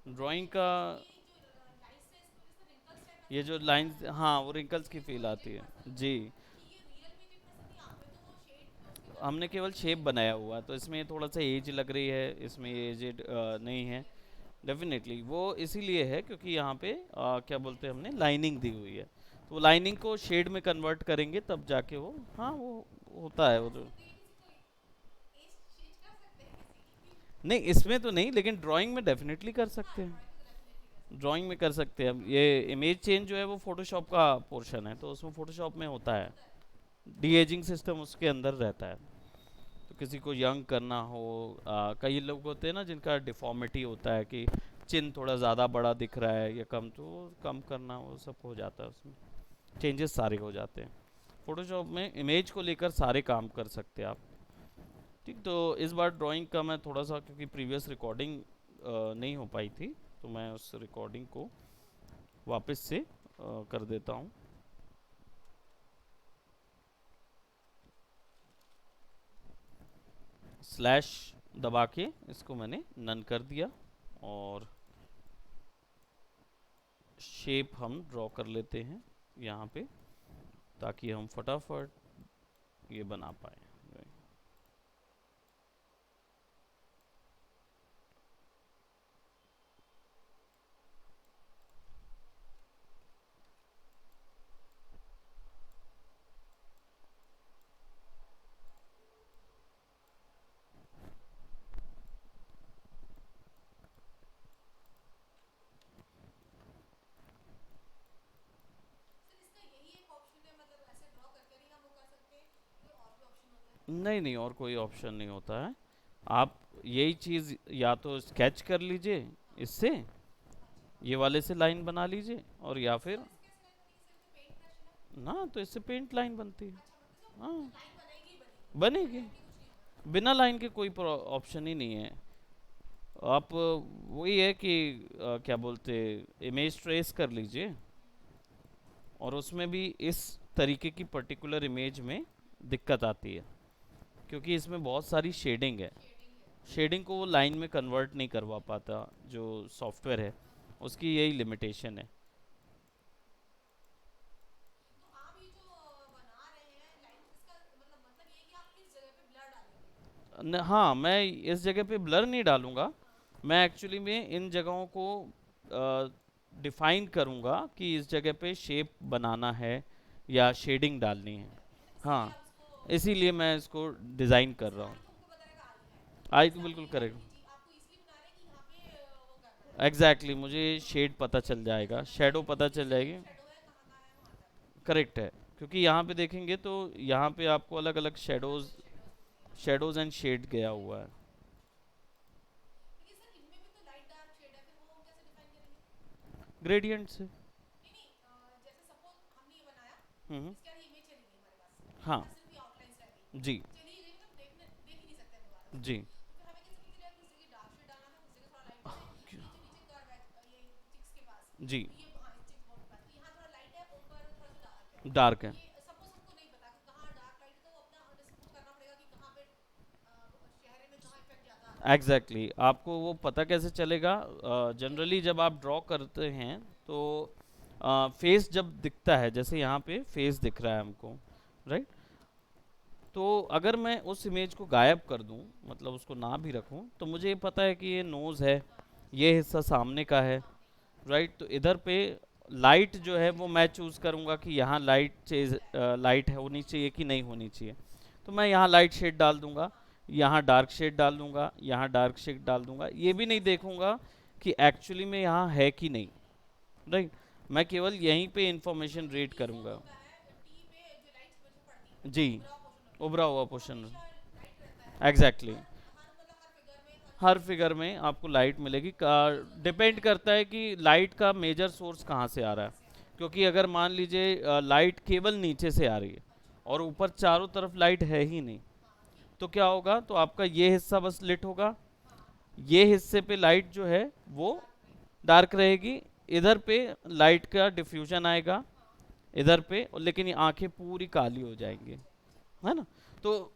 Drawing का ये जो लाइंस, हाँ वो रिंकल्स की फील आती है। जी, हमने केवल शेप बनाया हुआ है, तो इसमें थोड़ा सा एज लग रही है, इसमें एजेड नहीं है। डेफिनेटली वो इसीलिए है क्योंकि यहाँ पे क्या बोलते हैं, हमने लाइनिंग दी हुई है। तो लाइनिंग को शेड में कन्वर्ट करेंगे तब जाके वो, हाँ वो होता है वो तो। नहीं इसमें तो नहीं, लेकिन ड्राइंग में डेफिनेटली कर सकते हैं। ड्राइंग में कर सकते हैं। ये इमेज चेंज जो है वो फोटोशॉप का पोर्शन है, तो उसमें फोटोशॉप में होता है। डी एजिंग सिस्टम उसके अंदर रहता है। तो किसी को यंग करना हो, कई लोग होते हैं ना जिनका डिफॉर्मिटी होता है कि चिन थोड़ा ज़्यादा बड़ा दिख रहा है या कम, तो वो कम करना वो सब हो जाता है उसमें। चेंजेस सारे हो जाते हैं। फोटोशॉप में इमेज को लेकर सारे काम कर सकते हैं आप। ठीक, तो इस बार ड्राइंग का मैं थोड़ा सा, क्योंकि प्रीवियस रिकॉर्डिंग नहीं हो पाई थी, तो मैं उस रिकॉर्डिंग को वापस से कर देता हूँ। स्लैश दबा के इसको मैंने नन कर दिया, और शेप हम ड्रॉ कर लेते हैं यहाँ पे, ताकि हम फटाफट ये बना पाए। नहीं नहीं, और कोई ऑप्शन नहीं होता है। आप यही चीज़ या तो स्केच कर लीजिए इससे, ये वाले से लाइन बना लीजिए, और या फिर ना, तो इससे पेंट लाइन बनती है। हाँ बनेगी, बिना लाइन के कोई ऑप्शन ही नहीं है। आप वही है कि क्या बोलते, इमेज ट्रेस कर लीजिए, और उसमें भी इस तरीके की पर्टिकुलर इमेज में दिक्कत आती है, क्योंकि इसमें बहुत सारी शेडिंग है। शेडिंग को वो लाइन में कन्वर्ट नहीं करवा पाता जो सॉफ्टवेयर है, उसकी यही लिमिटेशन है। हाँ, मैं इस जगह पे ब्लर नहीं डालूंगा। मैं एक्चुअली में इन जगहों को डिफाइन करूंगा कि इस जगह पे शेप बनाना है या शेडिंग डालनी है। हाँ, इसीलिए मैं इसको डिज़ाइन कर रहा हूँ। आई तो बिल्कुल करेक्ट। एग्जैक्टली, मुझे शेड पता चल जाएगा, शेडो पता चल जाएगी। करेक्ट है, क्योंकि यहाँ पे देखेंगे तो यहाँ पे आपको अलग अलग शेडोज एंड शेड गया हुआ है। ग्रेडियंट से। हम्म। हाँ। जी। जी। जी। डार्क है। Exactly exactly. आपको वो पता कैसे चलेगा? जनरली जब आप ड्रॉ करते हैं तो फेस जब दिखता है, जैसे यहाँ पे फेस दिख रहा है हमको, राइट? तो अगर मैं उस इमेज को गायब कर दूं, मतलब उसको ना भी रखूं, तो मुझे ये पता है कि ये नोज़ है, ये हिस्सा सामने का है, राइट? तो इधर पे लाइट जो है वो मैं चूज़ करूंगा कि यहाँ लाइट होनी चाहिए कि नहीं होनी चाहिए। तो मैं यहाँ लाइट शेड डाल दूंगा, यहाँ डार्क शेड डाल दूंगा, यहाँ डार्क शेड डाल दूंगा। ये भी नहीं देखूंगा कि एक्चुअली में यहाँ है कि नहीं, राइट? मैं केवल यहीं पे इंफॉर्मेशन रीड करूंगा। जी, उभरा हुआ पोर्शन। Exactly exactly. हर फिगर में आपको लाइट मिलेगी। डिपेंड करता है कि लाइट का मेजर सोर्स कहाँ से आ रहा है, क्योंकि अगर मान लीजिए लाइट केवल नीचे से आ रही है और ऊपर चारों तरफ लाइट है ही नहीं, तो क्या होगा? तो आपका ये हिस्सा बस लिट होगा, ये हिस्से पे लाइट जो है वो डार्क रहेगी, इधर पे लाइट का डिफ्यूजन आएगा इधर पे, लेकिन ये आंखें पूरी काली हो जाएंगी, है ना? तो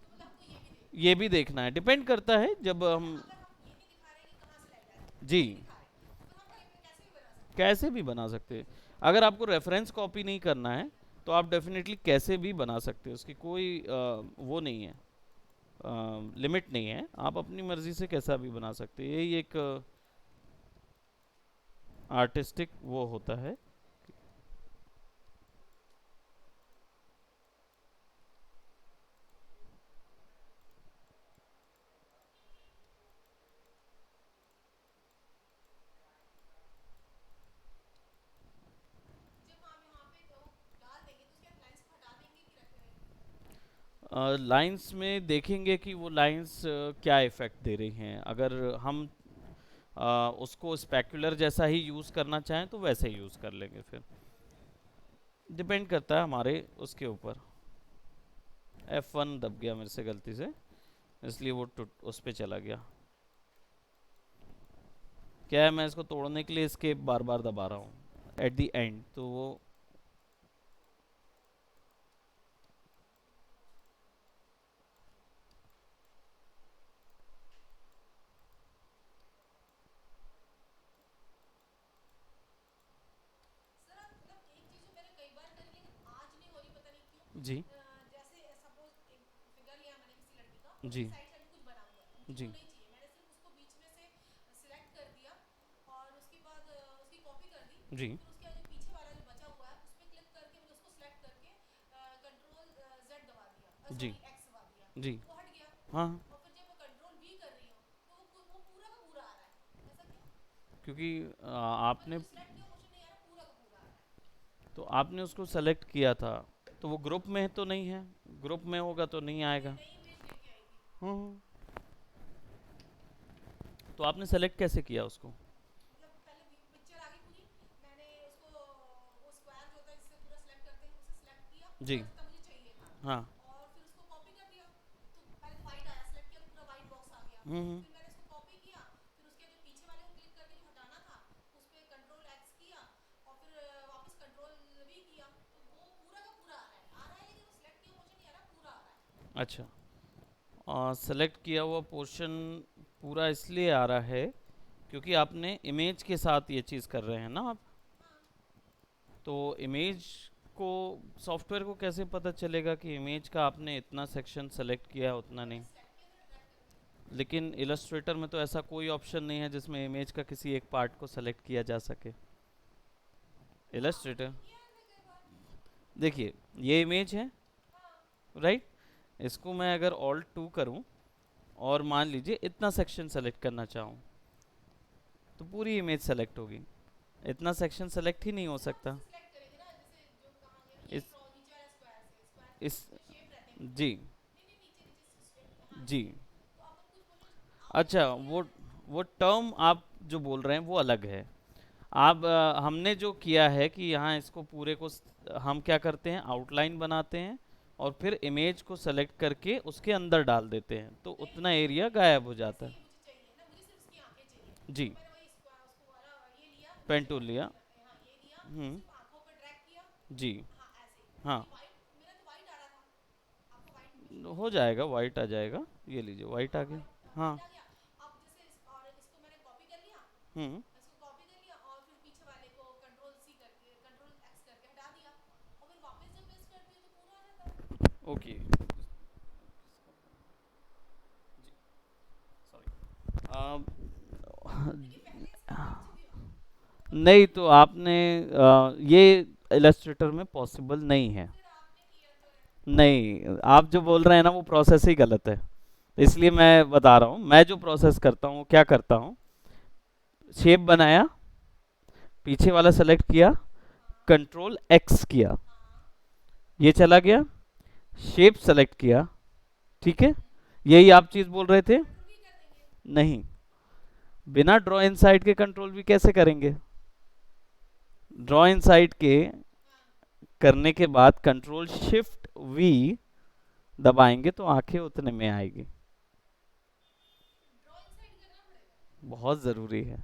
ये भी देखना है, डिपेंड करता है जब हम। जी। कैसे भी बना सकते हैं। अगर आपको रेफरेंस कॉपी नहीं करना है तो आप डेफिनेटली कैसे भी बना सकते हो, उसकी कोई वो नहीं है, लिमिट नहीं है, आप अपनी मर्जी से कैसा भी बना सकते हैं। यही एक आर्टिस्टिक वो होता है। लाइंस में देखेंगे कि वो लाइंस क्या इफ़ेक्ट दे रही हैं। अगर हम उसको स्पेक्युलर जैसा ही यूज़ करना चाहें तो वैसे ही यूज़ कर लेंगे। फिर डिपेंड करता है हमारे उसके ऊपर। F1 दब गया मेरे से गलती से, इसलिए वो टूट उस पे चला गया। क्या है, मैं इसको तोड़ने के लिए इसके बार बार दबा रहा हूँ एट द एंड, तो वो जी जी जी जी जी जी हाँ हाँ, क्योंकि आपने तो आपने उसको सेलेक्ट किया था, तो वो ग्रुप में तो नहीं है, ग्रुप में होगा तो नहीं आएगा। हम्म। तो आपने सेलेक्ट कैसे किया उसको? जी हाँ। हम्म। अच्छा, सेलेक्ट किया हुआ पोर्शन पूरा इसलिए आ रहा है क्योंकि आपने इमेज के साथ ये चीज़ कर रहे हैं ना आप। तो इमेज को, सॉफ्टवेयर को कैसे पता चलेगा कि इमेज का आपने इतना सेक्शन सेलेक्ट किया है उतना नहीं? लेकिन इलस्ट्रेटर में तो ऐसा कोई ऑप्शन नहीं है जिसमें इमेज का किसी एक पार्ट को सेलेक्ट किया जा सके। इलस्ट्रेटर, देखिए ये इमेज है, राइट? इसको मैं अगर ऑल्ट 2 करूं और मान लीजिए इतना सेक्शन सेलेक्ट करना चाहूँ तो पूरी इमेज सेलेक्ट होगी। इतना सेक्शन सेलेक्ट ही नहीं हो सकता। इस इस जी जी। अच्छा, वो टर्म आप जो बोल रहे हैं वो अलग है। आप हमने जो किया है कि यहाँ इसको पूरे को हम क्या करते हैं, आउटलाइन बनाते हैं और फिर इमेज को सेलेक्ट करके उसके अंदर डाल देते हैं तो उतना एरिया गायब हो जाता है। जी, पेन टूल लिया। हम्म। जी हाँ, हो जाएगा, वाइट आ जाएगा। ये लीजिए वाइट आ गया। हाँ। हम्म। ओके, नहीं तो आपने ये इलस्ट्रेटर में पॉसिबल नहीं है। नहीं, आप जो बोल रहे हैं ना वो प्रोसेस ही गलत है। इसलिए मैं बता रहा हूँ, मैं जो प्रोसेस करता हूँ क्या करता हूँ। शेप बनाया, पीछे वाला सेलेक्ट किया, कंट्रोल एक्स किया, ये चला गया। शेप सेलेक्ट किया, ठीक है, यही आप चीज बोल रहे थे। नहीं, बिना ड्रॉ इनसाइड के कंट्रोल भी कैसे करेंगे? ड्रॉ इनसाइड के करने के बाद कंट्रोल शिफ्ट वी दबाएंगे तो आंखें उतने में आएगी। बहुत ज़रूरी है।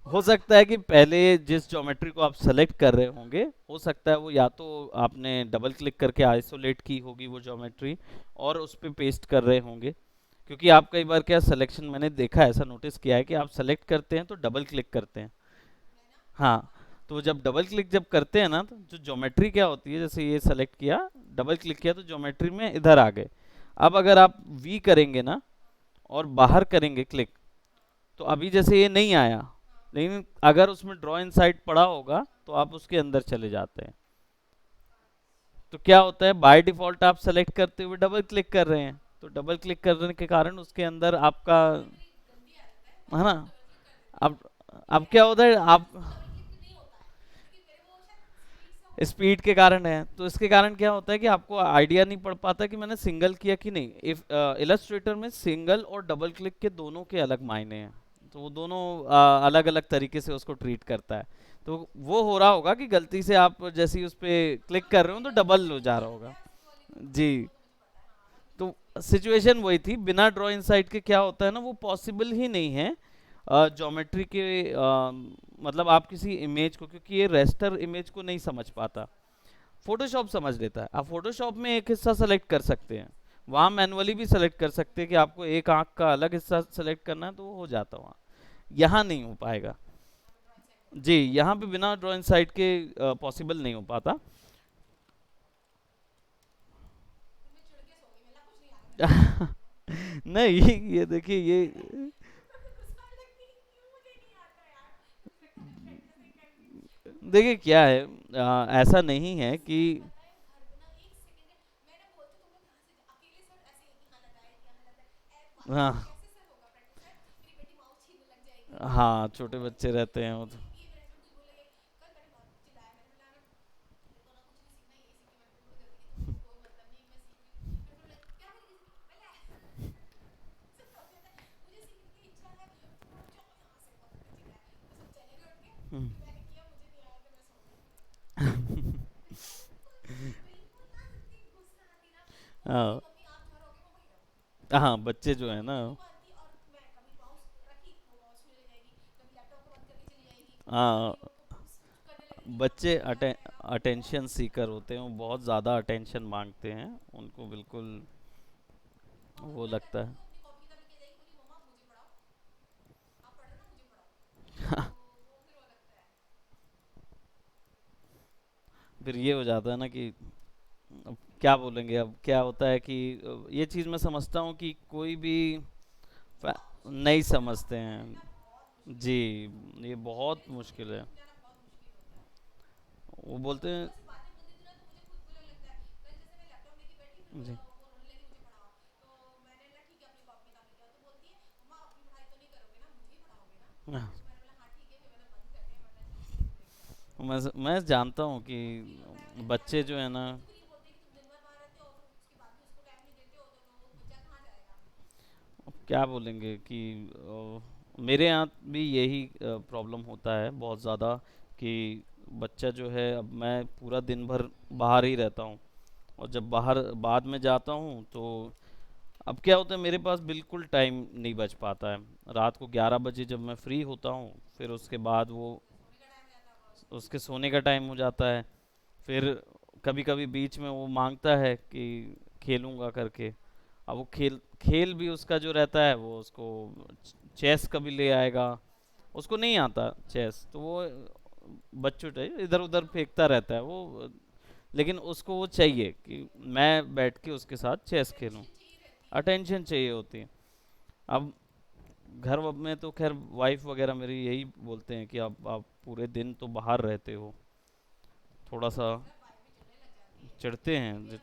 हो सकता है कि पहले जिस ज्योमेट्री को आप सेलेक्ट कर रहे होंगे, हो सकता है वो या तो आपने डबल क्लिक करके आइसोलेट की होगी वो ज्योमेट्री और उस पे पेस्ट कर रहे होंगे। क्योंकि आप कई बार क्या सिलेक्शन, मैंने देखा है, ऐसा नोटिस किया है कि आप सेलेक्ट करते हैं तो डबल क्लिक करते हैं। हाँ, तो जब डबल क्लिक जब करते हैं ना, तो जो ज्योमेट्री क्या होती है, जैसे ये सेलेक्ट किया, डबल क्लिक किया तो ज्योमेट्री में इधर आ गए। अब अगर आप वी करेंगे ना और बाहर करेंगे क्लिक, तो अभी जैसे ये नहीं आया, लेकिन अगर उसमें ड्रॉ इनसाइड पड़ा होगा तो आप उसके अंदर चले जाते हैं। तो क्या होता है, बाय डिफॉल्ट आप सेलेक्ट करते हुए डबल क्लिक कर रहे हैं, तो डबल क्लिक करने के कारण उसके अंदर आपका, है ना। अब अब क्या होता है, आप स्पीड के कारण है, तो इसके कारण क्या होता है कि आपको आइडिया नहीं पड़ पाता कि मैंने सिंगल किया कि नहीं। इफ इलस्ट्रेटर में सिंगल और डबल क्लिक के दोनों के अलग मायने हैं, तो वो दोनों अलग अलग तरीके से उसको ट्रीट करता है। तो वो हो रहा होगा कि गलती से आप जैसे ही उस पर क्लिक कर रहे हो तो डबल हो जा रहा होगा। जी, तो सिचुएशन वही थी। बिना ड्रॉ इनसाइड के क्या होता है ना, वो पॉसिबल ही नहीं है ज्योमेट्री के, मतलब आप किसी इमेज को, क्योंकि ये रेस्टर इमेज को नहीं समझ पाता, फोटोशॉप समझ लेता है। आप फोटोशॉप में एक हिस्सा सेलेक्ट कर सकते हैं, वहाँ मैनुअली भी सेलेक्ट कर सकते हैं कि आपको एक आंख का अलग हिस्सा सेलेक्ट करना है, तो वो हो जाता वहाँ। यहाँ नहीं हो पाएगा। जी, यहाँ पे बिना ड्रॉ इनसाइड के पॉसिबल नहीं हो पाता। नहीं, ये देखिए ये, देखिए क्या है, ऐसा नहीं है कि, हाँ हाँ, छोटे बच्चे रहते हैं वो तो। हम्म। हाँ हाँ, बच्चे जो है ना, हाँ, बच्चे अटेंशन सीकर होते हैं, वो बहुत ज़्यादा अटेंशन मांगते हैं, उनको बिल्कुल वो लगता है। फिर ये हो जाता है ना कि अब क्या बोलेंगे, अब क्या होता है कि ये चीज़ मैं समझता हूँ कि कोई भी नहीं समझते हैं। जी, ये बहुत मुश्किल है। वो बोलते हैं। जी, हाँ, मैं जानता हूँ कि बच्चे जो है ना, अब क्या बोलेंगे कि मेरे यहाँ भी यही प्रॉब्लम होता है बहुत ज़्यादा, कि बच्चा जो है, अब मैं पूरा दिन भर बाहर ही रहता हूँ, और जब बाहर बाद में जाता हूँ तो अब क्या होता है, मेरे पास बिल्कुल टाइम नहीं बच पाता है। रात को 11 बजे जब मैं फ्री होता हूँ, फिर उसके बाद वो उसके सोने का टाइम हो जाता है। फिर कभी कभी बीच में वो मांगता है कि खेलूंगा करके। अब वो खेल खेल भी उसका जो रहता है, वो उसको चेस कभी ले आएगा, उसको नहीं आता चेस, तो वो बच्चों टाइप इधर उधर फेंकता रहता है वो, लेकिन उसको वो चाहिए कि मैं बैठ के उसके साथ चेस खेलूं। अटेंशन चाहिए होती है। अब घर में तो खैर वाइफ वगैरह मेरी यही बोलते हैं कि आप पूरे दिन तो बाहर रहते हो, थोड़ा सा चिढ़ते हैं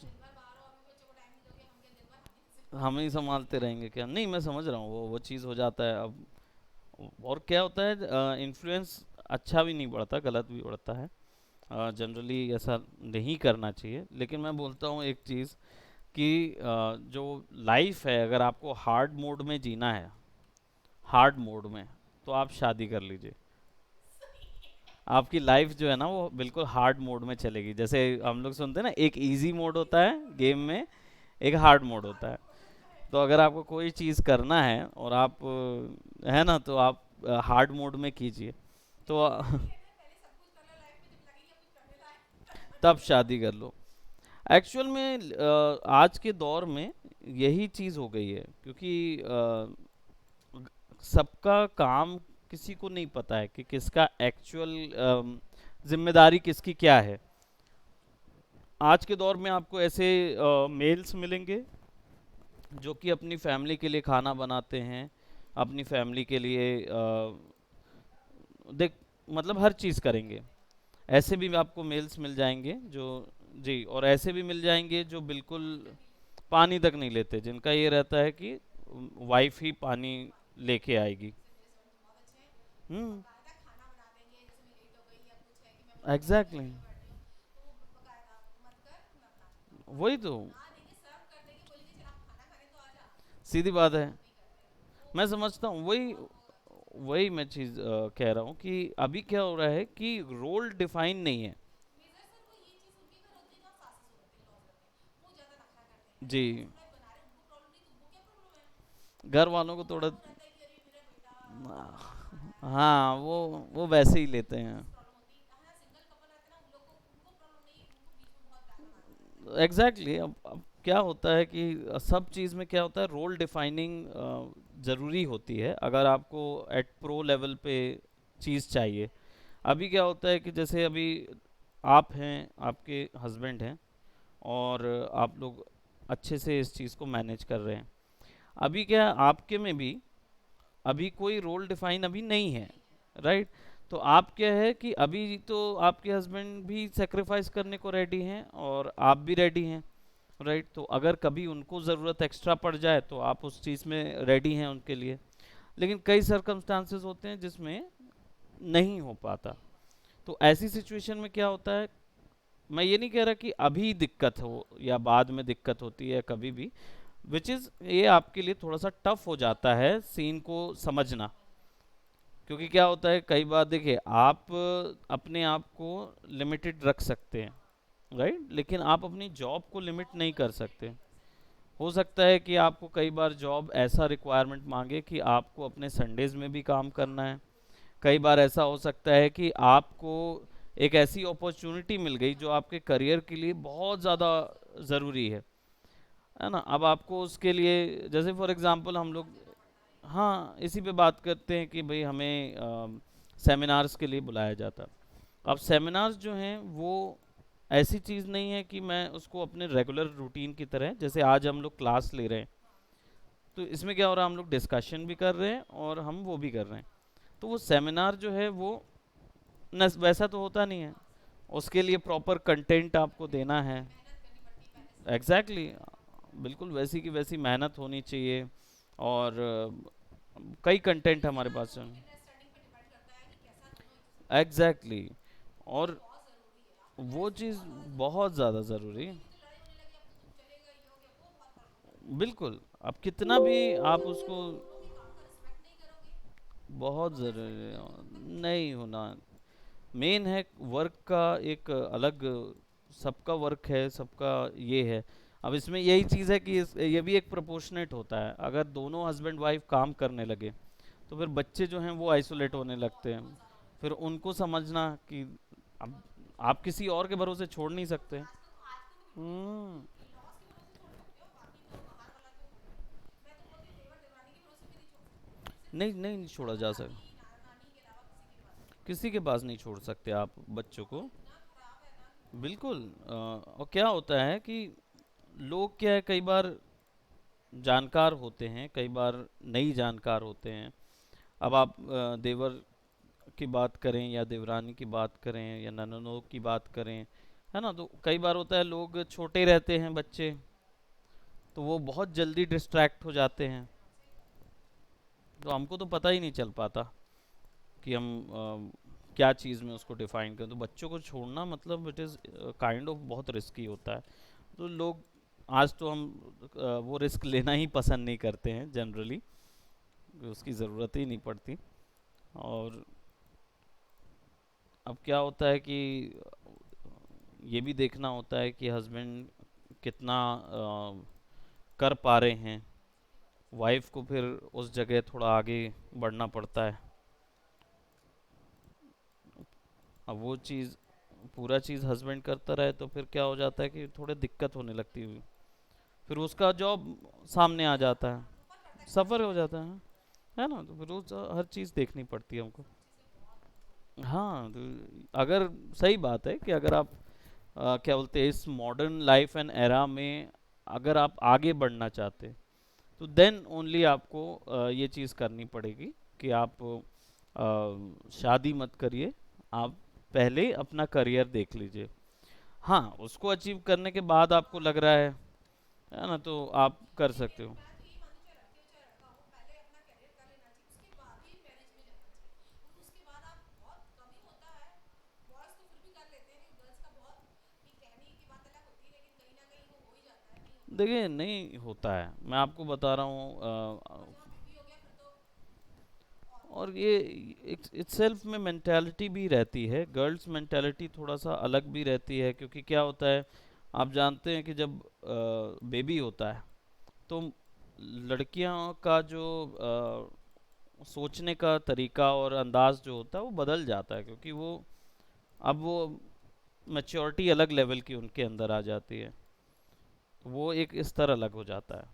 हम ही संभालते रहेंगे क्या, नहीं मैं समझ रहा हूँ, वो चीज़ हो जाता है। अब और क्या होता है, इन्फ्लुएंस अच्छा भी नहीं पड़ता, गलत भी पड़ता है। जनरली ऐसा नहीं करना चाहिए, लेकिन मैं बोलता हूँ एक चीज़ कि जो लाइफ है, अगर आपको हार्ड मोड में जीना है, हार्ड मोड में, तो आप शादी कर लीजिए। आपकी लाइफ जो है ना, वो बिल्कुल हार्ड मोड में चलेगी। जैसे हम लोग सुनते हैं ना, एक इजी मोड होता है गेम में, एक हार्ड मोड होता है। तो अगर आपको कोई चीज़ करना है और आप है ना, तो आप हार्ड मोड में कीजिए। तो तब शादी कर लो। एक्चुअल में आज के दौर में यही चीज़ हो गई है, क्योंकि सबका काम किसी को नहीं पता है कि किसका एक्चुअल जिम्मेदारी किसकी क्या है। आज के दौर में आपको ऐसे मेल्स मिलेंगे जो कि अपनी फैमिली के लिए खाना बनाते हैं, अपनी फैमिली के लिए देख मतलब हर चीज़ करेंगे। ऐसे भी आपको मेल्स मिल जाएंगे जो, जी, और ऐसे भी मिल जाएंगे जो बिल्कुल पानी तक नहीं लेते, जिनका ये रहता है कि वाइफ ही पानी लेके आएगी। हम्म। एग्जैक्टली। वही तो, सीधी बात है। मैं समझता हूँ वही, वही मैं चीज़ कह रहा हूँ कि अभी क्या हो रहा है कि रोल डिफाइन नहीं है। जी। घर वालों को थोड़ा, हाँ वो वैसे ही लेते हैं। एग्जैक्टली exactly, अब क्या होता है कि सब चीज़ में क्या होता है, रोल डिफाइनिंग ज़रूरी होती है अगर आपको एट प्रो लेवल पे चीज़ चाहिए। अभी क्या होता है कि जैसे अभी आप हैं, आपके हस्बैंड हैं, और आप लोग अच्छे से इस चीज़ को मैनेज कर रहे हैं। अभी क्या आपके में भी अभी कोई रोल डिफाइन अभी नहीं है, राइट। तो आप क्या है कि अभी तो आपके हस्बैंड भी सेक्रीफाइस करने को रेडी हैं और आप भी रेडी हैं, राइट। तो अगर कभी उनको ज़रूरत एक्स्ट्रा पड़ जाए तो आप उस चीज़ में रेडी हैं उनके लिए। लेकिन कई सर्कमस्टांसेस होते हैं जिसमें नहीं हो पाता। तो ऐसी सिचुएशन में क्या होता है, मैं ये नहीं कह रहा कि अभी दिक्कत हो या बाद में दिक्कत होती है, कभी भी, विच इज़ ये आपके लिए थोड़ा सा टफ हो जाता है सीन को समझना। क्योंकि क्या होता है कई बार, देखिए, आप अपने आप को लिमिटेड रख सकते हैं, राइट, लेकिन आप अपनी जॉब को लिमिट नहीं कर सकते। हो सकता है कि आपको कई बार जॉब ऐसा रिक्वायरमेंट मांगे कि आपको अपने संडेज में भी काम करना है। कई बार ऐसा हो सकता है कि आपको एक ऐसी अपॉर्चुनिटी मिल गई जो आपके करियर के लिए बहुत ज़्यादा ज़रूरी है ना। अब आपको उसके लिए, जैसे फॉर एग्जांपल हम लोग, हाँ, इसी पे बात करते हैं कि भाई हमें सेमिनार्स के लिए बुलाया जाता है। अब सेमिनार्स जो हैं वो ऐसी चीज़ नहीं है कि मैं उसको अपने रेगुलर रूटीन की तरह, जैसे आज हम लोग क्लास ले रहे हैं, तो इसमें क्या हो रहा है, हम लोग डिस्कशन भी कर रहे हैं और हम वो भी कर रहे हैं। तो वो सेमिनार जो है वो न वैसा तो होता नहीं है, उसके लिए प्रॉपर कंटेंट आपको देना है। एग्जैक्टली exactly, बिल्कुल वैसी की वैसी मेहनत होनी चाहिए। और कई कंटेंट हमारे पास है। एग्जैक्टली exactly, और वो चीज़ बहुत ज़्यादा ज़रूरी है। बिल्कुल, अब कितना भी आप उसको, बहुत ज़रूरी है, नहीं होना। मेन है वर्क का एक अलग, सबका वर्क है, सबका ये है। अब इसमें यही चीज़ है कि ये भी एक प्रोपोर्शनेट होता है। अगर दोनों हस्बैंड वाइफ काम करने लगे तो फिर बच्चे जो हैं वो आइसोलेट होने लगते हैं। फिर उनको समझना कि अब आप किसी और के भरोसे छोड़ नहीं सकते। हम्म। नहीं, नहीं छोड़ा जा सकता, किसी के पास नहीं छोड़ सकते आप बच्चों को। बिल्कुल। और क्या होता है कि लोग क्या है, कई बार जानकार होते हैं, कई बार नहीं जानकार होते हैं। अब आप देवर की बात करें या देवरानी की बात करें या नननों की बात करें, है ना, तो कई बार होता है लोग छोटे रहते हैं बच्चे, तो वो बहुत जल्दी डिस्ट्रैक्ट हो जाते हैं। तो हमको तो पता ही नहीं चल पाता कि हम क्या चीज़ में उसको डिफाइन करें। तो बच्चों को छोड़ना मतलब इट इज़ काइंड ऑफ बहुत रिस्की होता है। तो लोग आज तो हम वो रिस्क लेना ही पसंद नहीं करते हैं जनरली, उसकी ज़रूरत ही नहीं पड़ती। और अब क्या होता है कि ये भी देखना होता है कि हस्बैंड कितना कर पा रहे हैं, वाइफ को फिर उस जगह थोड़ा आगे बढ़ना पड़ता है। अब वो चीज़ पूरा चीज़ हस्बैंड करता रहे तो फिर क्या हो जाता है कि थोड़ी दिक्कत होने लगती है, फिर उसका जॉब सामने आ जाता है, सफ़र हो जाता है ना, तो फिर उस हर चीज़ देखनी पड़ती है हमको। हाँ तो अगर सही बात है कि अगर आप क्या बोलते हैं इस मॉडर्न लाइफ एंड एरा में अगर आप आगे बढ़ना चाहते हैं तो देन ओनली आपको ये चीज़ करनी पड़ेगी कि आप शादी मत करिए, आप पहले अपना करियर देख लीजिए। हाँ, उसको अचीव करने के बाद आपको लग रहा है ना, तो आप कर सकते हो। देखिए नहीं होता है, मैं आपको बता रहा हूँ और ये इट्सेल्फ में मेंटालिटी भी रहती है, गर्ल्स मेंटालिटी थोड़ा सा अलग भी रहती है, क्योंकि क्या होता है आप जानते हैं कि जब बेबी होता है तो लड़कियों का जो सोचने का तरीका और अंदाज जो होता है वो बदल जाता है, क्योंकि वो अब वो मैच्योरिटी अलग लेवल की उनके अंदर आ जाती है, तो वो एक स्तर अलग हो जाता है।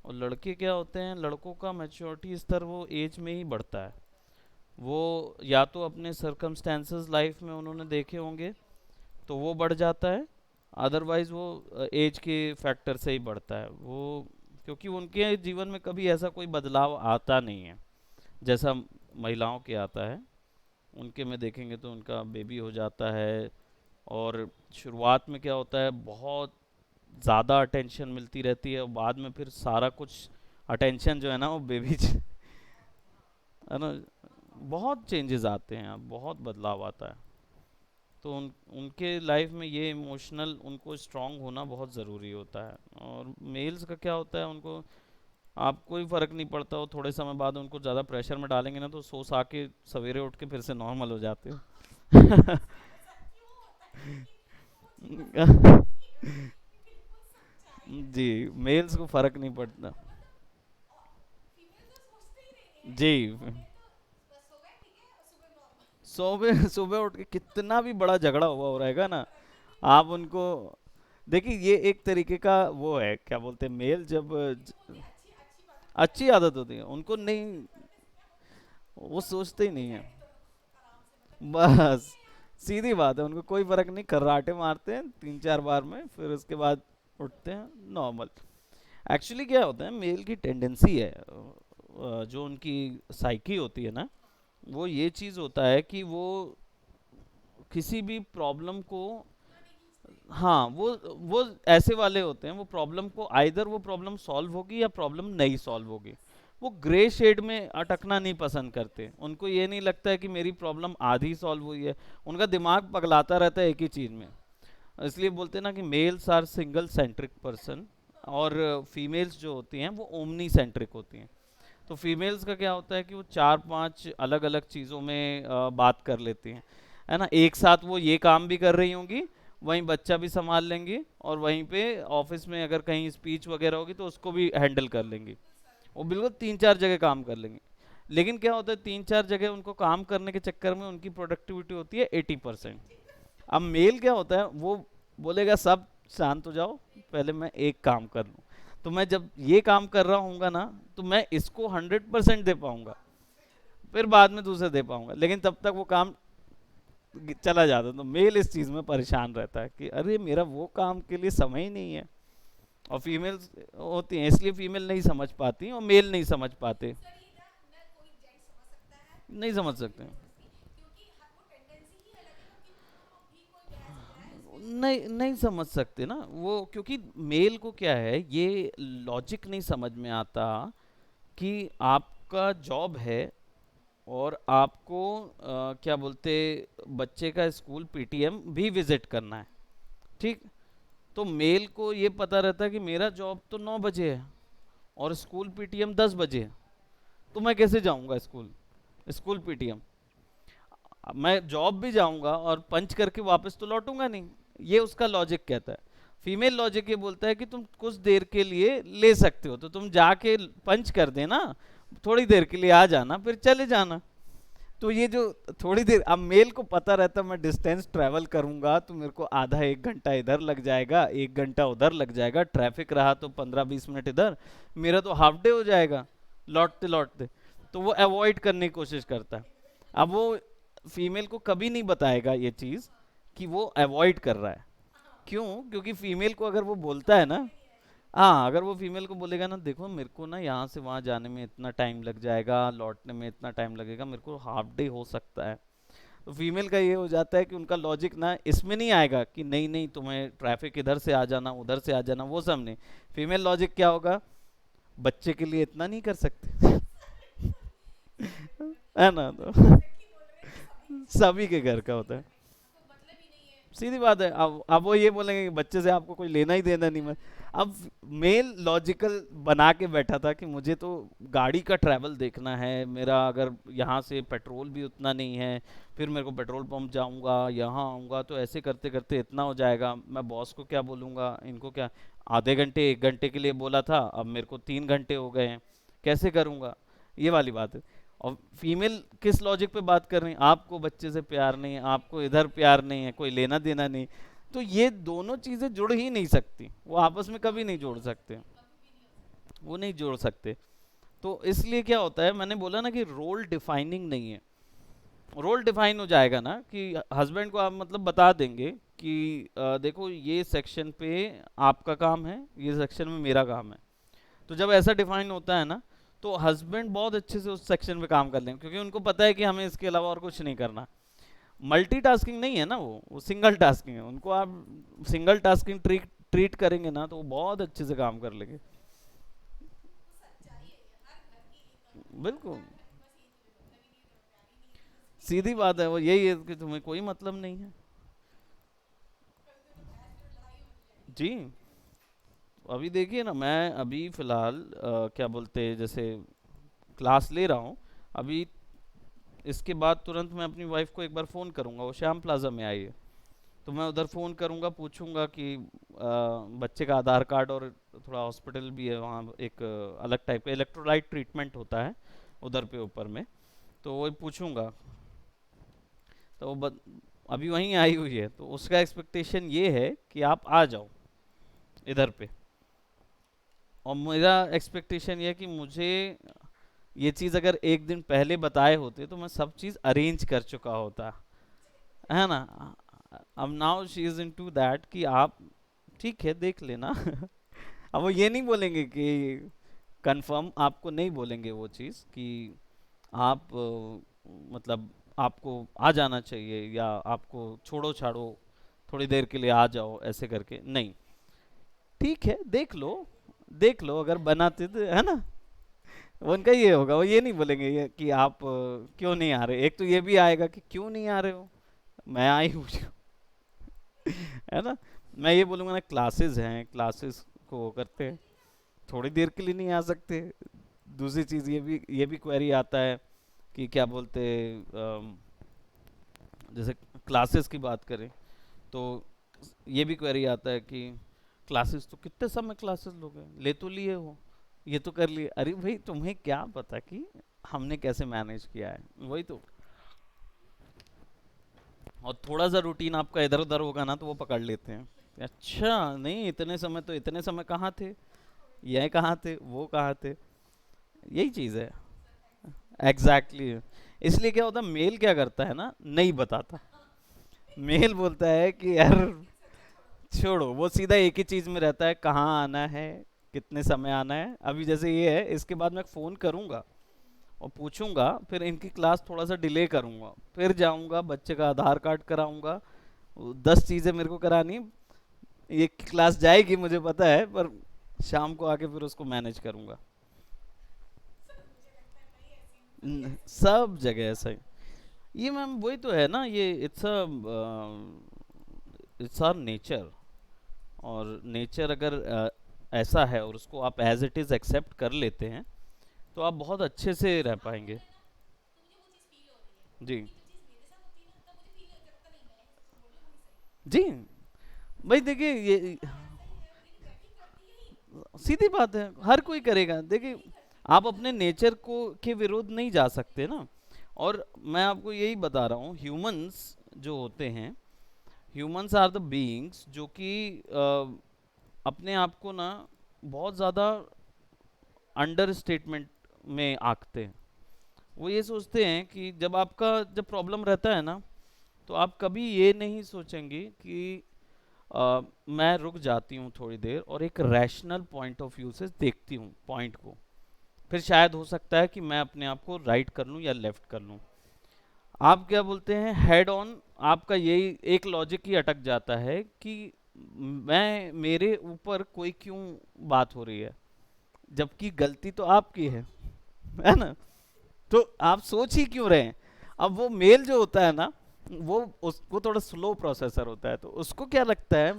और लड़के क्या होते हैं, लड़कों का मैच्योरिटी स्तर वो एज में ही बढ़ता है, वो या तो अपने सर्कमस्टेंसेस लाइफ में उन्होंने देखे होंगे तो वो बढ़ जाता है, अदरवाइज वो एज के फैक्टर से ही बढ़ता है वो, क्योंकि उनके जीवन में कभी ऐसा कोई बदलाव आता नहीं है जैसा महिलाओं के आता है। उनके में देखेंगे तो उनका बेबी हो जाता है, और शुरुआत में क्या होता है बहुत ज़्यादा अटेंशन मिलती रहती है, और बाद में फिर सारा कुछ अटेंशन जो है ना वो बेबी है ना, बहुत चेंजेस आते हैं, बहुत बदलाव आता है। तो उनके लाइफ में ये इमोशनल उनको स्ट्रांग होना बहुत ज़रूरी होता है। और मेल्स का क्या होता है, उनको आप कोई फ़र्क नहीं पड़ता, वो थोड़े समय बाद उनको ज़्यादा प्रेशर में डालेंगे ना तो सो सा के सवेरे उठ के फिर से नॉर्मल हो जाते हो। जी, मेल्स को फ़र्क नहीं पड़ता। जी, सुबह सुबह उठ के कितना भी बड़ा झगड़ा हुआ हो रहेगा ना, आप उनको देखिए, ये एक तरीके का वो है, क्या बोलते हैं, मेल जब अच्छी आदत होती है उनको नहीं, वो सोचते ही नहीं है, बस सीधी बात है, उनको कोई फर्क नहीं, खर्राटे मारते हैं 3 4 बार में, फिर उसके बाद उठते हैं नॉर्मल। एक्चुअली क्या होता है, मेल की टेंडेंसी है जो उनकी साइकी होती है ना, वो ये चीज़ होता है कि वो किसी भी प्रॉब्लम को, हाँ वो ऐसे वाले होते हैं, वो प्रॉब्लम को आइदर वो प्रॉब्लम सॉल्व होगी या प्रॉब्लम नहीं सॉल्व होगी, वो ग्रे शेड में अटकना नहीं पसंद करते, उनको ये नहीं लगता है कि मेरी प्रॉब्लम आधी सॉल्व हुई है, उनका दिमाग पगलाता रहता है एक ही चीज़ में। इसलिए बोलते हैं ना कि males are single centric person, और फीमेल्स जो होती हैं वो ओमनी सेंट्रिक होती हैं। तो फीमेल्स का क्या होता है कि वो 4 5 अलग अलग चीज़ों में बात कर लेती हैं, है ना, एक साथ वो ये काम भी कर रही होंगी, वहीं बच्चा भी संभाल लेंगी, और वहीं पे ऑफिस में अगर कहीं स्पीच वगैरह होगी तो उसको भी हैंडल कर लेंगी, वो बिल्कुल 3 4 जगह काम कर लेंगे। लेकिन क्या होता है, 3 4 जगह उनको काम करने के चक्कर में उनकी प्रोडक्टिविटी होती है 80%। अब मेल क्या होता है, वो बोलेगा सब शांत हो जाओ, पहले मैं एक काम कर लूँ, तो मैं जब ये काम कर रहा हूँगा ना तो मैं इसको 100% दे पाऊंगा, फिर बाद में दूसरे दे पाऊंगा, लेकिन तब तक वो काम चला जाता है। तो मेल इस चीज़ में परेशान रहता है कि अरे मेरा वो काम के लिए समय ही नहीं है, और फीमेल्स होती हैं इसलिए फीमेल नहीं समझ पाती और मेल नहीं समझ पाते, नहीं समझ सकते, नहीं नहीं समझ सकते ना वो, क्योंकि मेल को क्या है, ये लॉजिक नहीं समझ में आता कि आपका जॉब है और आपको क्या बोलते, बच्चे का स्कूल पीटीएम भी विजिट करना है, ठीक, तो मेल को ये पता रहता है कि मेरा जॉब तो 9 बजे है और स्कूल पीटीएम 10 बजे है, तो मैं कैसे जाऊंगा स्कूल, स्कूल पीटीएम, अब मैं जॉब भी जाऊंगा और पंच करके वापस तो लौटूंगा नहीं, ये उसका लॉजिक कहता है। फीमेल लॉजिक ये बोलता है कि तुम कुछ देर के लिए ले सकते हो, तो तुम जाके पंच कर देना, थोड़ी देर के लिए आ जाना, फिर चले जाना। तो ये जो थोड़ी देर, अब मेल को पता रहता मैं डिस्टेंस ट्रैवल करूंगा तो मेरे को आधा एक घंटा इधर लग जाएगा, एक घंटा उधर लग जाएगा, ट्रैफिक रहा तो 15-20 मिनट इधर, मेरा तो हाफ डे हो जाएगा लौटते लौटते। तो वो अवॉइड करने की कोशिश करता है। अब वो फीमेल को कभी नहीं बताएगा ये चीज़ कि वो अवॉइड कर रहा है। क्यों? क्योंकि फीमेल को अगर वो बोलता है ना, हाँ, अगर वो फीमेल को बोलेगा ना, देखो मेरे को ना यहाँ से वहाँ जाने में इतना टाइम लग जाएगा, लौटने में इतना टाइम लगेगा, मेरे को हाफ डे हो सकता है। तो फीमेल का ये हो जाता है कि उनका लॉजिक ना इसमें नहीं आएगा कि नहीं नहीं तुम्हें ट्रैफिक इधर से आ जाना, उधर से आ जाना, वो सब नहीं। फीमेल लॉजिक क्या होगा, बच्चे के लिए इतना नहीं कर सकते। है ना? तो सभी के घर का होता है। सीधी बात है। अब वो ये बोलेंगे कि बच्चे से आपको कोई लेना ही देना नहीं। मैं अब मेल लॉजिकल बना के बैठा था कि मुझे तो गाड़ी का ट्रैवल देखना है, मेरा अगर यहाँ से पेट्रोल भी उतना नहीं है, फिर मेरे को पेट्रोल पंप जाऊँगा, यहाँ आऊँगा, तो ऐसे करते करते इतना हो जाएगा, मैं बॉस को क्या बोलूँगा, इनको क्या, आधे घंटे 1 घंटे के लिए बोला था, अब मेरे को 3 घंटे हो गए हैं, कैसे करूँगा, ये वाली बात है। और फीमेल किस लॉजिक पे बात कर रही है, आपको बच्चे से प्यार नहीं है, आपको इधर प्यार नहीं है, कोई लेना देना नहीं। तो ये दोनों चीजें जुड़ ही नहीं सकती, वो आपस में कभी नहीं जोड़ सकते, वो नहीं जोड़ सकते। तो इसलिए क्या होता है, मैंने बोला ना कि रोल डिफाइनिंग नहीं है। रोल डिफाइन हो जाएगा ना कि हस्बैंड को आप मतलब बता देंगे कि देखो ये सेक्शन पे आपका काम है, ये सेक्शन में मेरा काम है। तो जब ऐसा डिफाइन होता है ना, तो हस्बैंड बहुत अच्छे से उस सेक्शन में काम कर लेंगे, क्योंकि उनको पता है कि हमें इसके अलावा और कुछ नहीं करना। मल्टीटास्किंग नहीं है ना, वो सिंगल टास्किंग है। उनको आप सिंगल टास्किंग ट्रीट ट्रीट करेंगे ना, तो वो बहुत अच्छे से काम कर लेंगे। बिल्कुल सीधी बात है, वो यही है कि तुम्हें कोई मतलब नहीं है। जी। अभी देखिए ना, मैं अभी फिलहाल क्या बोलते हैं, जैसे क्लास ले रहा हूँ अभी, इसके बाद तुरंत मैं अपनी वाइफ को एक बार फ़ोन करूँगा, वो श्याम प्लाजा में आई है, तो मैं उधर फ़ोन करूँगा, पूछूंगा कि बच्चे का आधार कार्ड, और थोड़ा हॉस्पिटल भी है वहाँ, एक अलग टाइप का इलेक्ट्रोलाइट ट्रीटमेंट होता है उधर पे ऊपर में, तो वो पूछूंगा। तो वो अभी वहीं आई हुई है, तो उसका एक्सपेक्टेशन ये है कि आप आ जाओ इधर पे, और मेरा एक्सपेक्टेशन ये है कि मुझे ये चीज़ अगर एक दिन पहले बताए होते तो मैं सब चीज़ अरेंज कर चुका होता, है ना। अब now she is into that कि आप ठीक है देख लेना। अब वो ये नहीं बोलेंगे कि कंफर्म, आपको नहीं बोलेंगे वो चीज़ कि आप मतलब आपको आ जाना चाहिए, या आपको छोड़ो छाड़ो थोड़ी देर के लिए आ जाओ, ऐसे करके नहीं। ठीक है देख लो, देख लो अगर बनाते तो, है ना। वो उनका ये होगा, वो ये नहीं बोलेंगे ये कि आप क्यों नहीं आ रहे। एक तो ये भी आएगा कि क्यों नहीं आ रहे हो, मैं आई हूँ। है ना। मैं ये बोलूँगा ना, क्लासेस हैं, क्लासेस को वो करते हैं, थोड़ी देर के लिए नहीं आ सकते। दूसरी चीज़ ये भी क्वेरी आता है कि क्या बोलते, जैसे क्लासेस की बात करें तो ये भी क्वेरी आता है कि क्लासेस तो कितने समय क्लासेस लोगे, ले तो लिए हो, ये तो कर लिए। अरे भाई तुम्हें क्या पता कि हमने कैसे मैनेज किया है, वही तो। और थोड़ा सा रूटीन आपका इधर उधर होगा ना, तो वो पकड़ लेते हैं। अच्छा नहीं, इतने समय तो इतने समय कहाँ थे, ये कहाँ थे, वो कहाँ थे, यही चीज़ है। Exactly exactly. इसलिए क्या होता है, मेल क्या करता है ना, नहीं बताता। मेल बोलता है कि यार छोड़ो, वो सीधा एक ही चीज़ में रहता है, कहाँ आना है, कितने समय आना है। अभी जैसे ये है, इसके बाद मैं फ़ोन करूँगा और पूछूंगा, फिर इनकी क्लास थोड़ा सा डिले करूँगा, फिर जाऊँगा बच्चे का आधार कार्ड कराऊँगा, 10 चीज़ें मेरे को करानी। ये क्लास जाएगी मुझे पता है, पर शाम को आके फिर उसको मैनेज करूँगा। सब जगह ऐसा ही। ये मैम वही तो है ना, ये इट्स आवर नेचर। और नेचर अगर ऐसा है और उसको आप एज इट इज़ एक्सेप्ट कर लेते हैं, तो आप बहुत अच्छे से रह पाएंगे। जी। जी भाई देखिए ये सीधी बात है, हर कोई करेगा। देखिए आप अपने नेचर को के विरोध नहीं जा सकते ना। और मैं आपको यही बता रहा हूँ, ह्यूमंस जो होते हैं, ह्यूमंस आर द बीइंग्स जो कि अपने आप को ना बहुत ज़्यादा अंडर स्टेटमेंट में आंकते हैं। वो ये सोचते हैं कि जब प्रॉब्लम रहता है ना, तो आप कभी ये नहीं सोचेंगे कि मैं रुक जाती हूँ थोड़ी देर और एक रैशनल पॉइंट ऑफ व्यू से देखती हूँ पॉइंट को, फिर शायद हो सकता है कि मैं अपने आप को राइट कर लूँ या लेफ्ट कर लूँ। आप क्या बोलते हैं, हेड ऑन, आपका यही एक लॉजिक ही अटक जाता है कि मैं मेरे ऊपर कोई क्यों बात हो रही है, जबकि गलती तो आपकी है ना। तो आप सोच ही क्यों रहे हैं। अब वो मेल जो होता है ना, वो उसको थोड़ा स्लो प्रोसेसर होता है, तो उसको क्या लगता है,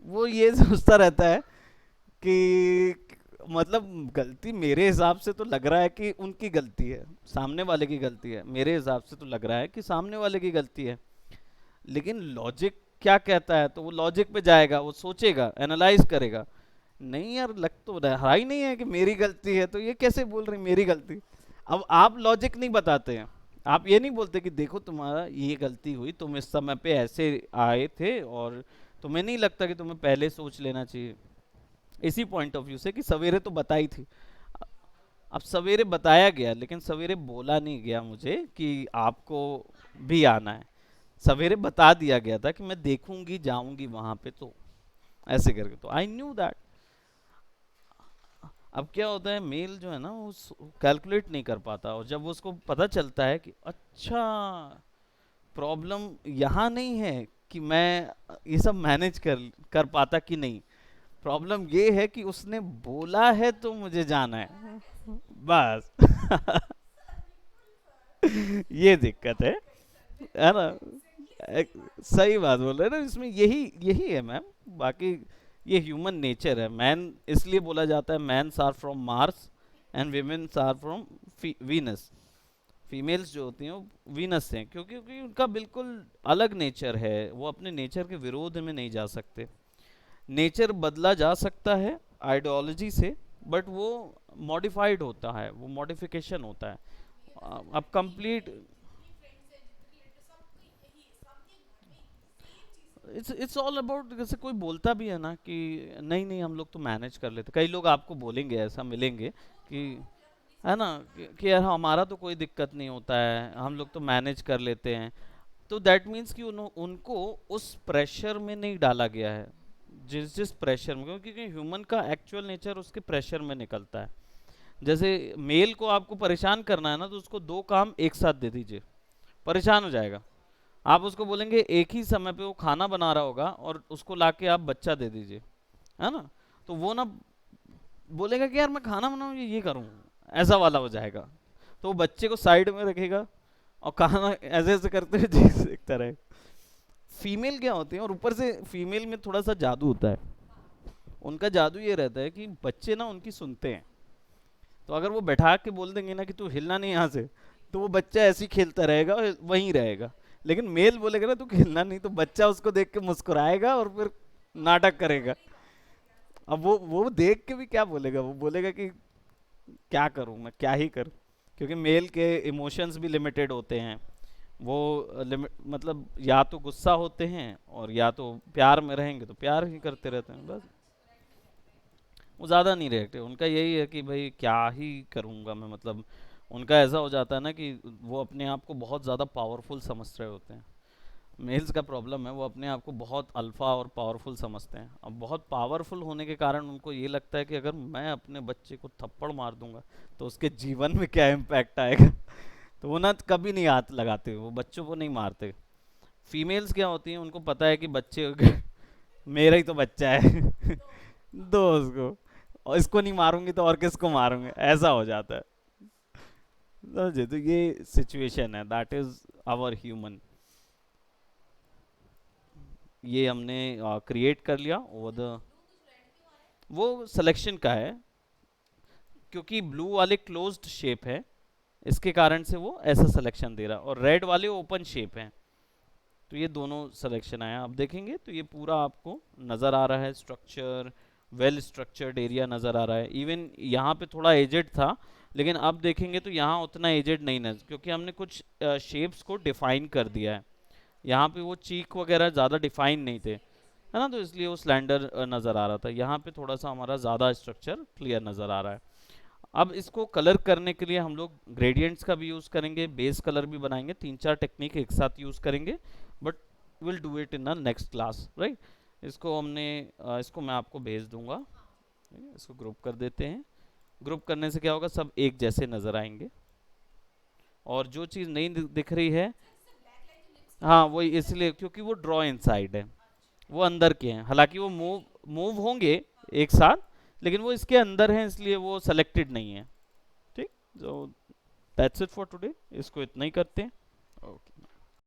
वो ये सोचता रहता है कि मतलब गलती मेरे हिसाब से तो लग रहा है कि उनकी गलती है, सामने वाले की गलती है, मेरे हिसाब से तो लग रहा है कि सामने वाले की गलती है। लेकिन लॉजिक क्या कहता है, तो वो लॉजिक पे जाएगा, वो सोचेगा, एनालाइज करेगा, नहीं यार लग तो रहा ही नहीं है कि मेरी गलती है, तो ये कैसे बोल रही मेरी गलती। अब आप लॉजिक नहीं बताते हैं, आप ये नहीं बोलते कि देखो तुम्हारा ये गलती हुई, तुम इस समय पे ऐसे आए थे और तुम्हें नहीं लगता कि तुम्हें पहले सोच लेना चाहिए, इसी पॉइंट ऑफ व्यू से कि सवेरे तो बताई थी। अब सवेरे बताया गया, लेकिन सवेरे बोला नहीं गया मुझे कि आपको भी आना है। सवेरे बता दिया गया था कि मैं देखूंगी जाऊंगी वहां पे, तो ऐसे करके तो आई न्यू दैट। अब क्या होता है, मेल जो है ना वो कैलकुलेट नहीं कर पाता, और जब उसको पता चलता है कि अच्छा प्रॉब्लम यहाँ नहीं है कि मैं ये सब मैनेज कर कर पाता कि नहीं, प्रॉब्लम ये है कि उसने बोला है तो मुझे जाना है बस। ये दिक्कत है ना। सही बात बोल रहे हैं ना, इसमें यही यही है मैम। बाकी ये ह्यूमन नेचर है। मैन इसलिए बोला जाता है mans are from Mars and womens are from Venus. Females जो होती हैं वो वीनस से हैं, क्योंकि उनका बिल्कुल अलग नेचर है, वो अपने नेचर के विरोध में नहीं जा सकते। नेचर बदला जा सकता है आइडियोलॉजी से, बट वो मॉडिफाइड होता है, वो मॉडिफिकेशन होता है। अब कंप्लीट इट्स ऑल अबाउट, जैसे कोई बोलता भी है ना कि नहीं नहीं हम लोग तो मैनेज कर लेते, कई लोग आपको बोलेंगे ऐसा मिलेंगे कि है ना कि यार हमारा तो कोई दिक्कत नहीं होता है, हम लोग तो मैनेज कर लेते हैं। तो दैट मीन्स कि उनको उस प्रेशर में नहीं डाला गया है, जिस जिस प्रेशर में, क्योंकि ह्यूमन का एक्चुअल नेचर उसके प्रेशर में निकलता है। जैसे मेल को आपको परेशान करना है ना, तो उसको दो काम एक साथ दे दीजिए, परेशान हो जाएगा। आप उसको बोलेंगे एक ही समय पे वो खाना बना रहा होगा और उसको लाके आप बच्चा दे दीजिए, है ना, तो वो ना बोलेगा कि यार मैं खाना बनाऊँ ये करूँ, ऐसा वाला हो जाएगा। तो वो बच्चे को साइड में रखेगा और खाना ऐसे ऐसे करते हुए देखता रहे। फीमेल क्या होती है, और ऊपर से फीमेल में थोड़ा सा जादू होता है। उनका जादू ये रहता है कि बच्चे ना उनकी सुनते हैं, तो अगर वो बैठा के बोल देंगे ना कि तू हिलना नहीं यहाँ से, तो वो बच्चा ऐसे ही खेलता रहेगा और वहीं रहेगा। लेकिन मेल बोलेगा ना तू खेलना नहीं, तो बच्चा उसको देख के मुस्कुराएगा और फिर नाटक करेगा। अब वो देख के भी क्या बोलेगा, वो बोलेगा कि क्या करूं मैं, क्या ही करूं, क्योंकि मेल के इमोशंस भी लिमिटेड होते हैं। वो मतलब या तो गुस्सा होते हैं और या तो प्यार में रहेंगे तो प्यार ही करते रहते हैं बस। वो ज़्यादा नहीं रिएक्टिव, उनका यही है कि भाई क्या ही करूँगा मैं, मतलब उनका ऐसा हो जाता है ना कि वो अपने आप को बहुत ज़्यादा पावरफुल समझ रहे होते हैं। मेल्स का प्रॉब्लम है, वो अपने आप को बहुत अल्फा और पावरफुल समझते हैं। अब बहुत पावरफुल होने के कारण उनको ये लगता है कि अगर मैं अपने बच्चे को थप्पड़ मार दूंगा तो उसके जीवन में क्या इम्पैक्ट आएगा। तो वो ना कभी नहीं हाथ लगाते, वो बच्चों को नहीं मारते। फीमेल्स क्या होती हैं, उनको पता है कि बच्चे मेरा ही तो बच्चा है दो उसको, और इसको नहीं मारूंगी तो और किसको मारूंगे, ऐसा हो जाता है। समझे, तो ये सिचुएशन है, दैट इज आवर ह्यूमन। ये हमने क्रिएट कर लिया ओवर द, वो सिलेक्शन का है, क्योंकि ब्लू वाले क्लोज्ड शेप है, इसके कारण से वो ऐसा सिलेक्शन दे रहा, और रेड वाले ओपन शेप है। तो ये दोनों सिलेक्शन आया। अब देखेंगे तो ये पूरा आपको नज़र आ रहा है, स्ट्रक्चर वेल स्ट्रक्चर्ड एरिया नज़र आ रहा है। इवन यहाँ पे थोड़ा एजेड था, लेकिन अब देखेंगे तो यहाँ उतना एजेड नहीं नजर, क्योंकि हमने कुछ शेप्स को डिफाइन कर दिया है। यहाँ पे वो चीक वगैरह ज़्यादा डिफाइन नहीं थे, है ना, तो इसलिए वो स्लैंडर नज़र आ रहा था। यहाँ पे थोड़ा सा हमारा ज़्यादा स्ट्रक्चर क्लियर नज़र आ रहा है। अब इसको कलर करने के लिए हम लोग ग्रेडियंट्स का भी यूज़ करेंगे, बेस कलर भी बनाएंगे, 3-4 टेक्निक एक साथ यूज़ करेंगे, but will do it in the next class, right. इसको हमने इसको मैं आपको भेज दूंगा, ठीक है? इसको ग्रुप कर देते हैं। ग्रुप करने से क्या होगा, सब एक जैसे नज़र आएंगे। और जो चीज़ नहीं दिख रही है, हाँ वही, इसलिए क्योंकि वो ड्रॉ इनसाइड है, वो अंदर के हैं। हालांकि वो मूव मूव होंगे एक साथ, लेकिन वो इसके अंदर हैं, इसलिए वो सेलेक्टेड नहीं है। ठीक, तो दैट्स इट फॉर टुडे, इसको इतना ही करते हैं। ओके।